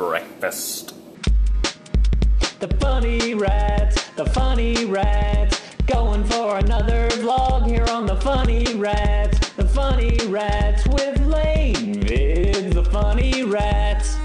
breakfast. The funny rats, going for another vlog here on the funny rats with Lane Vids, the funny rats.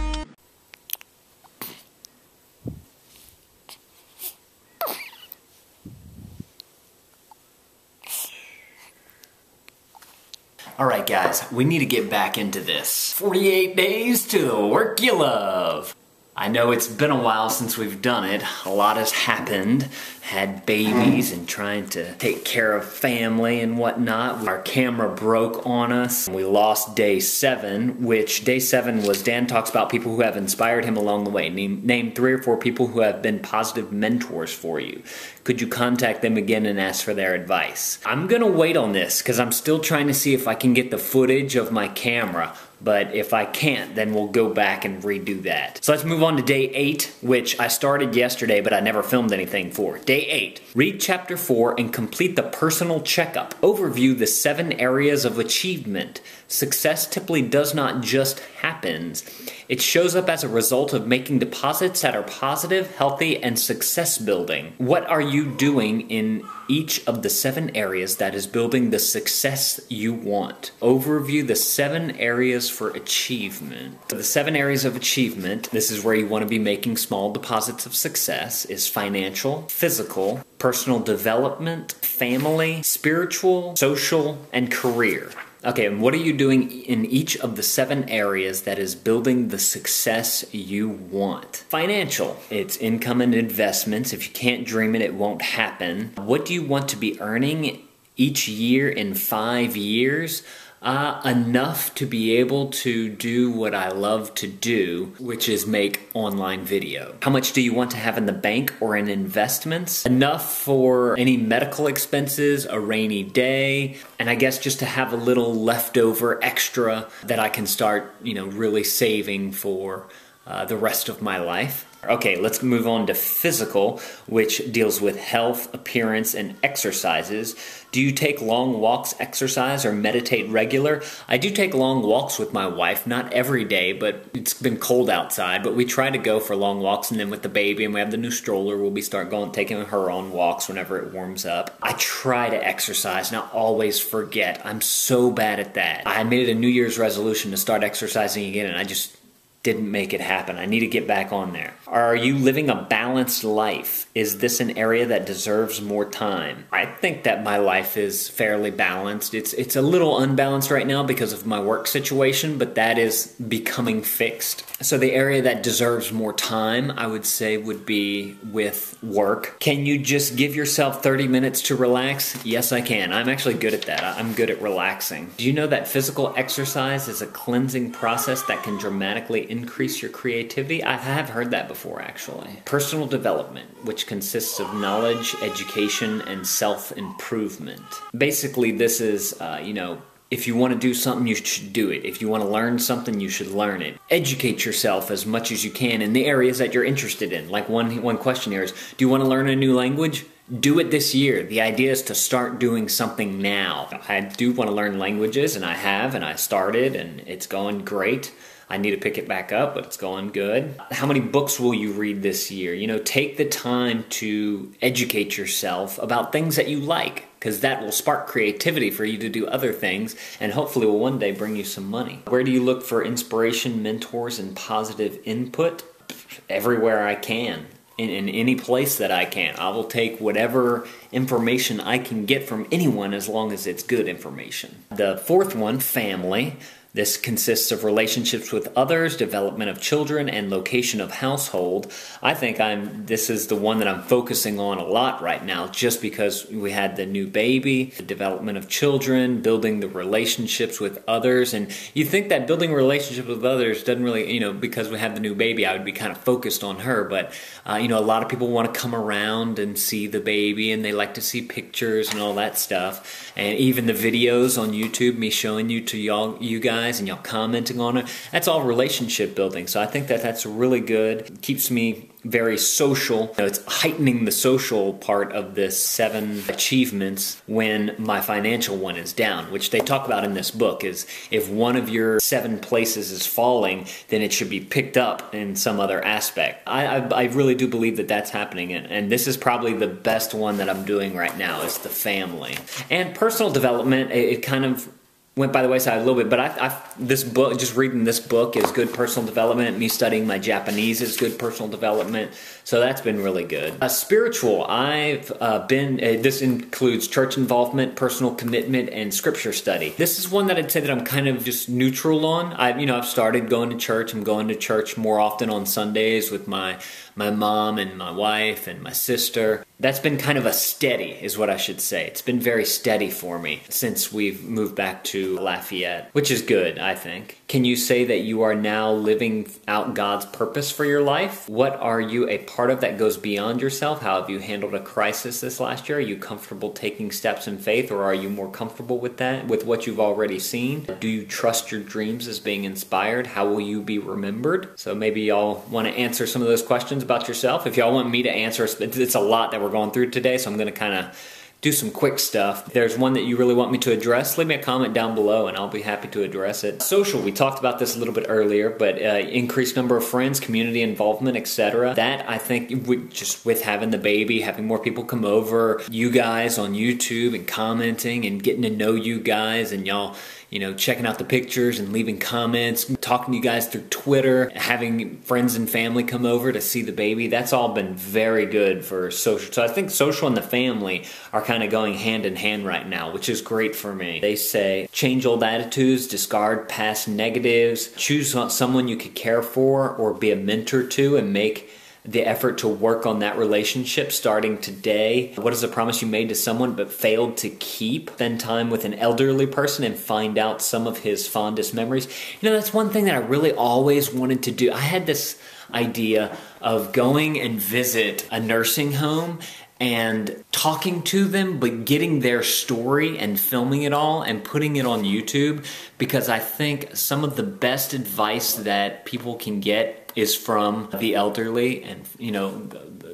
Alright guys, we need to get back into this. 48 days to the work you love. I know it's been a while since we've done it. A lot has happened. Had babies and trying to take care of family and whatnot. Our camera broke on us. We lost day 7, which day 7 was Dan talks about people who have inspired him along the way. Name 3 or 4 people who have been positive mentors for you. Could you contact them again and ask for their advice? I'm gonna wait on this because I'm still trying to see if I can get the footage of my camera. But if I can't, then we'll go back and redo that. So let's move on to day 8, which I started yesterday, but I never filmed anything for. Day 8, read chapter 4 and complete the personal checkup. Overview the 7 areas of achievement. Success typically does not just happen. It shows up as a result of making deposits that are positive, healthy, and success building. What are you doing in each of the 7 areas that is building the success you want? Overview the 7 areas for achievement. So the 7 areas of achievement, this is where you want to be making small deposits of success, is financial, physical, personal development, family, spiritual, social, and career. Okay, and what are you doing in each of the 7 areas that is building the success you want? Financial, it's income and investments. If you can't dream it, it won't happen. What do you want to be earning each year in 5 years? Enough to be able to do what I love to do, which is make online video. How much do you want to have in the bank or in investments? Enough for any medical expenses, a rainy day, and I guess just to have a little leftover extra that I can start, really saving for the rest of my life. Okay, let's move on to physical, which deals with health, appearance, and exercises. Do you take long walks, exercise, or meditate regular? I do take long walks with my wife, not every day, but it's been cold outside, but we try to go for long walks, and then with the baby, and we have the new stroller, we'll be taking her on walks whenever it warms up. I try to exercise, and I always forget. I'm so bad at that. I made a New Year's resolution to start exercising again, and I just didn't make it happen. I need to get back on there. Are you living a balanced life? Is this an area that deserves more time? I think that my life is fairly balanced. It's a little unbalanced right now because of my work situation, but that is becoming fixed. So the area that deserves more time, I would say, would be with work. Can you just give yourself 30 minutes to relax? Yes, I can. I'm actually good at that. I'm good at relaxing. Do you know that physical exercise is a cleansing process that can dramatically increase your creativity? I have heard that before, actually. Personal development, which consists of knowledge, education, and self-improvement. Basically, this is, if you want to do something, you should do it. If you want to learn something, you should learn it. Educate yourself as much as you can in the areas that you're interested in. Like one question here is, do you want to learn a new language? Do it this year. The idea is to start doing something now. I do want to learn languages, and I have, and I started, and it's going great. I need to pick it back up, but it's going good. How many books will you read this year? Take the time to educate yourself about things that you like, because that will spark creativity for you to do other things, and hopefully will one day bring you some money. Where do you look for inspiration, mentors, and positive input? Everywhere I can. In any place that I can. I will take whatever information I can get from anyone as long as it's good information. The 4th one, family. This consists of relationships with others, development of children, and location of household. I think this is the one that I'm focusing on a lot right now, just because we had the new baby, the development of children, building the relationships with others. And you think that building relationships with others doesn't really, because we have the new baby, I would be kind of focused on her. But, a lot of people want to come around and see the baby, and they like to see pictures and all that stuff. And even the videos on YouTube, me showing you to you guys, guys and y'all commenting on it. That's all relationship building. So I think that that's really good. It keeps me very social. You know, it's heightening the social part of this 7 achievements when my financial one is down, which they talk about in this book, is if one of your 7 places is falling, then it should be picked up in some other aspect. I really do believe that that's happening, and this is probably the best one that I'm doing right now, is the family. And personal development, it kind of went by the wayside a little bit, but this book, just reading this book is good personal development. Me studying my Japanese is good personal development. So that's been really good. Spiritual, I've been, this includes church involvement, personal commitment, and scripture study. This is one that I'd say that I'm kind of just neutral on. I've started going to church. I'm going to church more often on Sundays with my mom and my wife and my sister. That's been kind of a steady, is what I should say. It's been very steady for me since we've moved back to Lafayette, which is good, I think. Can you say that you are now living out God's purpose for your life? What are you a part of that goes beyond yourself? How have you handled a crisis this last year? Are you comfortable taking steps in faith, or are you more comfortable with that, with what you've already seen? Do you trust your dreams as being inspired? How will you be remembered? So maybe y'all want to answer some of those questions about yourself. If y'all want me to answer, it's a lot that we're going through today, so I'm going to kind of do some quick stuff. If there's one that you really want me to address, leave me a comment down below and I'll be happy to address it. Social, we talked about this a little bit earlier, but increased number of friends, community involvement, etc. That, I think, just with having the baby, having more people come over, you guys on YouTube and commenting and getting to know you guys, and y'all, you know, checking out the pictures and leaving comments, talking to you guys through Twitter, having friends and family come over to see the baby. That's all been very good for social. So I think social and the family are kind of going hand in hand right now, which is great for me. They say, change old attitudes, discard past negatives, choose someone you could care for or be a mentor to, and make the effort to work on that relationship starting today. What is a promise you made to someone but failed to keep? Spend time with an elderly person and find out some of his fondest memories. You know, that's one thing that I really always wanted to do. I had this idea of going and visit a nursing home and talking to them, but getting their story and filming it all and putting it on YouTube, because I think some of the best advice that people can get is from the elderly, and you know,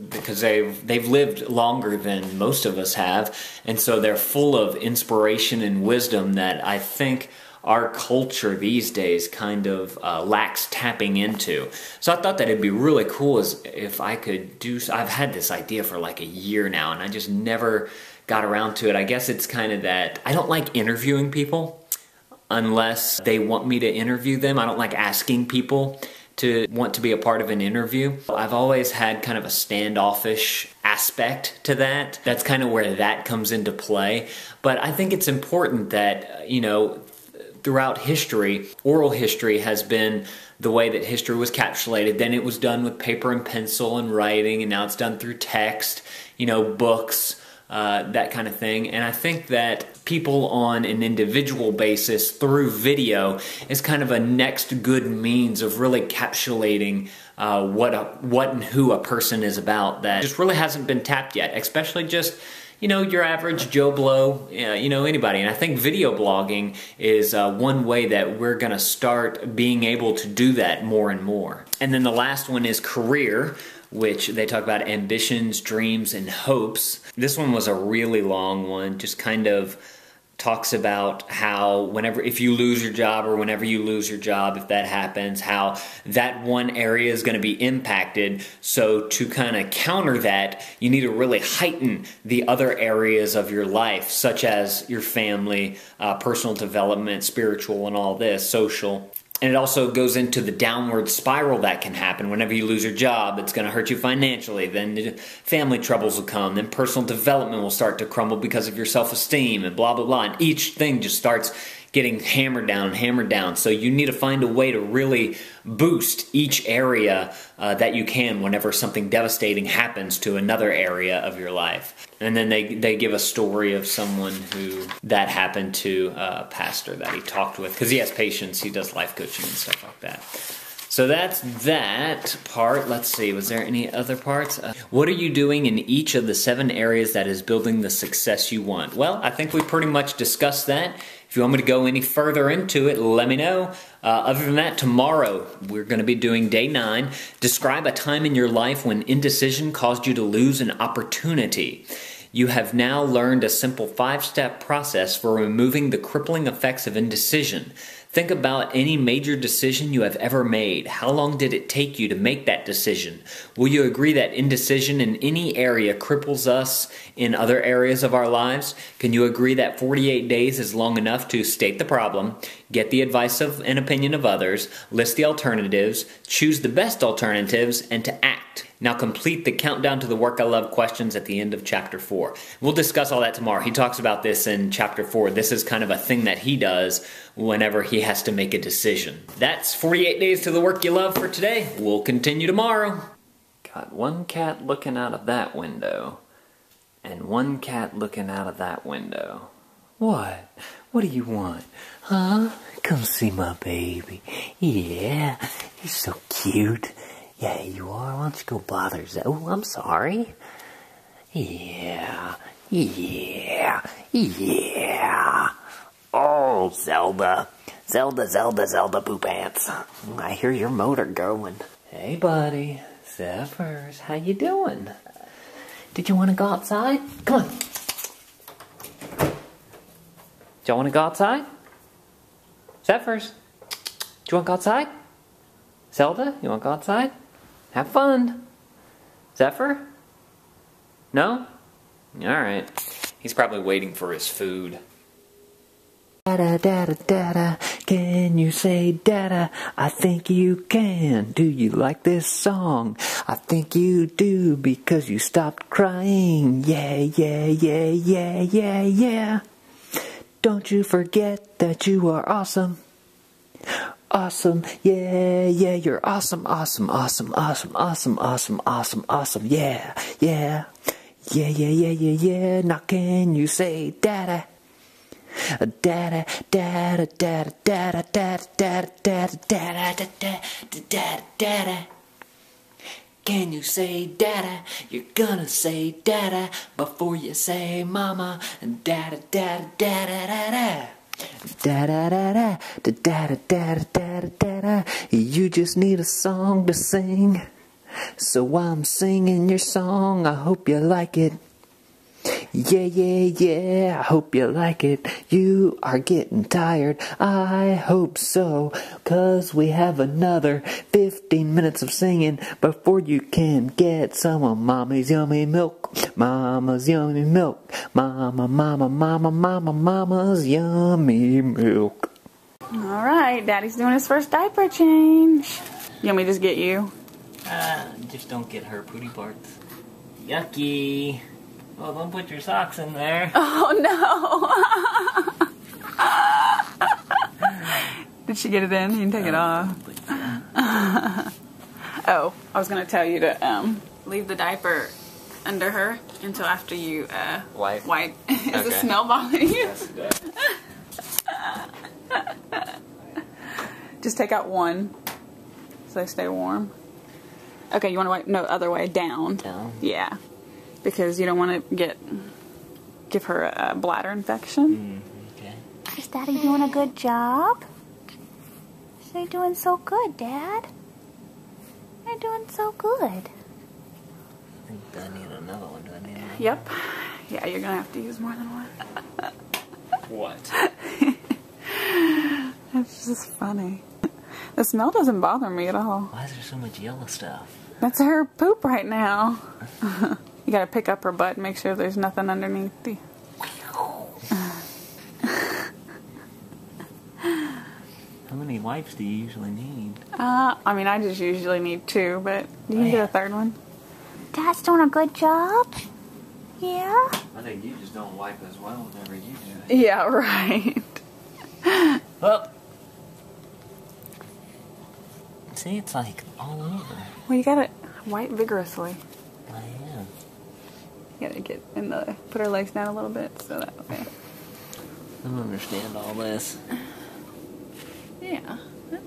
because they've lived longer than most of us have, and so they're full of inspiration and wisdom that I think our culture these days kind of lacks tapping into. So I thought that it'd be really cool if I could do. I've had this idea for like a year now, and I just never got around to it. I guess it's kind of that I don't like interviewing people unless they want me to interview them. I don't like asking people to want to be a part of an interview. I've always had kind of a standoffish aspect to that. That's kind of where that comes into play. But I think it's important that, you know, throughout history, oral history has been the way that history was capsulated. Then it was done with paper and pencil and writing, and now it's done through text, you know, books, that kind of thing. And I think that people on an individual basis through video is kind of a next good means of really encapsulating what and who a person is about that just really hasn't been tapped yet, especially just, you know, your average Joe Blow, you know, anybody. And I think video blogging is one way that we're going to start being able to do that more and more. And then the last one is career, which they talk about ambitions, dreams, and hopes. This one was a really long one, just kind of talks about how if you lose your job, or whenever you lose your job, if that happens, how that one area is going to be impacted. So to kind of counter that, you need to really heighten the other areas of your life, such as your family, personal development, spiritual, and all this, social. And it also goes into the downward spiral that can happen. Whenever you lose your job, it's going to hurt you financially. Then family troubles will come. Then personal development will start to crumble because of your self-esteem and blah, blah, blah. And each thing just starts getting hammered down and hammered down. So you need to find a way to really boost each area that you can whenever something devastating happens to another area of your life. And then they give a story of someone who that happened to, a pastor that he talked with, because he has patients, he does life coaching and stuff like that. So that's that part. Let's see, was there any other parts? What are you doing in each of the 7 areas that is building the success you want? Well, I think we pretty much discussed that. If you want me to go any further into it, let me know. Other than that, tomorrow we're going to be doing day 9. Describe a time in your life when indecision caused you to lose an opportunity. You have now learned a simple 5-step process for removing the crippling effects of indecision. Think about any major decision you have ever made. How long did it take you to make that decision? Will you agree that indecision in any area cripples us in other areas of our lives? Can you agree that 48 days is long enough to state the problem, get the advice and opinion of others, list the alternatives, choose the best alternatives, and to act? Now complete the countdown to the work I love questions at the end of chapter 4. We'll discuss all that tomorrow. He talks about this in chapter 4. This is kind of a thing that he does whenever he has to make a decision. That's 48 days to the work you love for today. We'll continue tomorrow. Got one cat looking out of that window, and one cat looking out of that window. What? What do you want? Huh? Come see my baby. Yeah, he's so cute. Yeah, you are. Why don't you go bother Zelda? Oh, I'm sorry. Yeah. Oh, Zelda. Zelda poop ants. I hear your motor going. Hey, buddy. Zephyr's, how you doing? Did you want to go outside? Come on. Do y'all want to go outside? Zephyr's, do you want to go outside? Zelda, you want to go outside? Have fun. Zephyr? No? Alright. He's probably waiting for his food. Dada, dada, dada, can you say dada? I think you can. Do you like this song? I think you do because you stopped crying. Yeah. Don't you forget that you are awesome. Awesome, yeah, you're awesome, yeah. Now can you say dada? Dada, dada, dada, dada, dada, dada, dada, dada, dada, dada. Can you say dada? You're gonna say dada before you say mama. Dada, dada, dada, dada. Da da da da da da da da da da. You just need a song to sing, so I'm singing your song. I hope you like it. Yeah, I hope you like it. You are getting tired, I hope so, 'cause we have another 15 minutes of singing before you can get some of Mommy's yummy milk. Mama's yummy milk. Mama's yummy milk. Alright, Daddy's doing his first diaper change. You want me to just get you? Just don't get her pooty parts. Yucky. Well, don't put your socks in there. Oh no! Did she get it in? You can take it off. Oh, I was going to tell you to leave the diaper under her until after you wipe. Does the smell bother you? Yes, it does. Just take out one so they stay warm. Okay, you want to wipe? No, other way, down. Down? Yeah. Because you don't want to give her a bladder infection. Okay. Is Daddy doing a good job? They're doing so good, Dad. They're doing so good. I think I need another one. Do I need another one? Yep. Yeah, you're going to have to use more than one. What? It's just funny. The smell doesn't bother me at all. Why is there so much yellow stuff? That's her poop right now. You gotta pick up her butt and make sure there's nothing underneath the... How many wipes do you usually need? I mean, I just usually need 2, but you can get a 3rd one. Dad's doing a good job. Yeah? I think you just don't wipe as well whenever you do it. Yeah, right. Well, see, it's like all over. Well, you gotta wipe vigorously. I am. You gotta get in the... Put her legs down a little bit so that way. I don't understand all this. Yeah.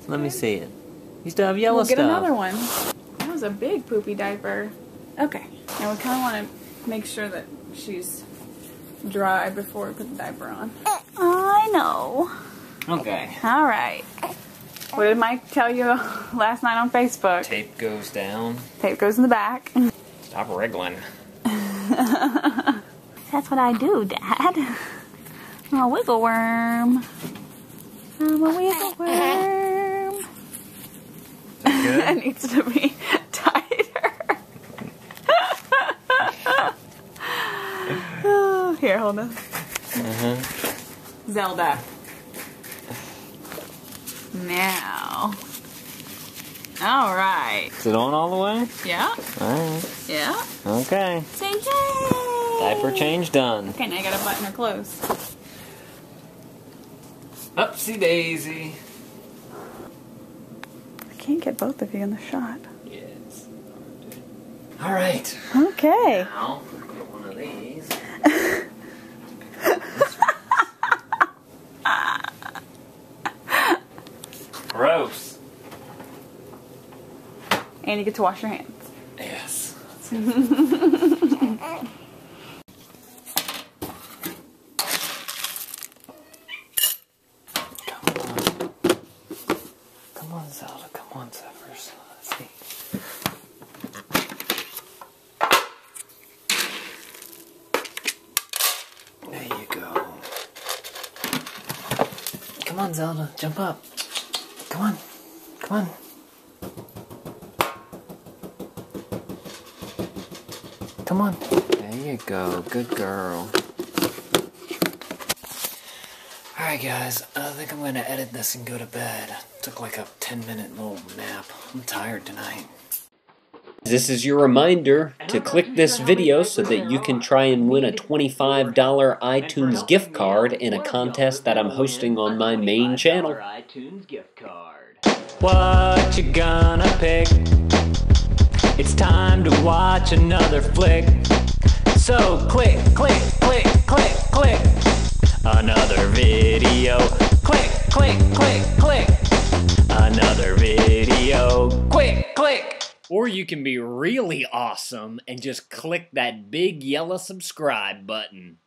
Let me see it. You still have yellow We'll stuff. get another one. That was a big poopy diaper. Okay. Now we kind of want to make sure that she's dry before we put the diaper on. I know. Okay. All right. What did Mike tell you last night on Facebook? Tape goes down. Tape goes in the back. Stop wriggling. That's what I do, Dad. I'm a wiggle worm. I'm a wiggle worm. Is that good? It needs to be tighter. Oh, here, hold on. Zelda. Now. All right. Is it on all the way? Yeah. Alright. Yeah. Okay. Say yay! Diaper change done. Okay, now you gotta button her clothes. Upsy daisy. I can't get both of you in the shot. Yes. Alright. Okay. Now, get one of these. Gross. And you get to wash your hands. Yes. Come on, Zelda. Come on, Zephyrus. Let's see. There you go. Come on, Zelda. Jump up. Come on. Come on. Come on. There you go. Good girl. Alright guys, I think I'm going to edit this and go to bed. Took like a 10-minute little nap. I'm tired tonight. This is your reminder to click this video so that you can try and win a $25 iTunes gift card in a contest that I'm hosting on my main channel. What you gonna pick? It's time to watch another flick. So click, click, click, click, click. Another video. Click, click, click, click. Another video. Quick, click. Or you can be really awesome and just click that big yellow subscribe button.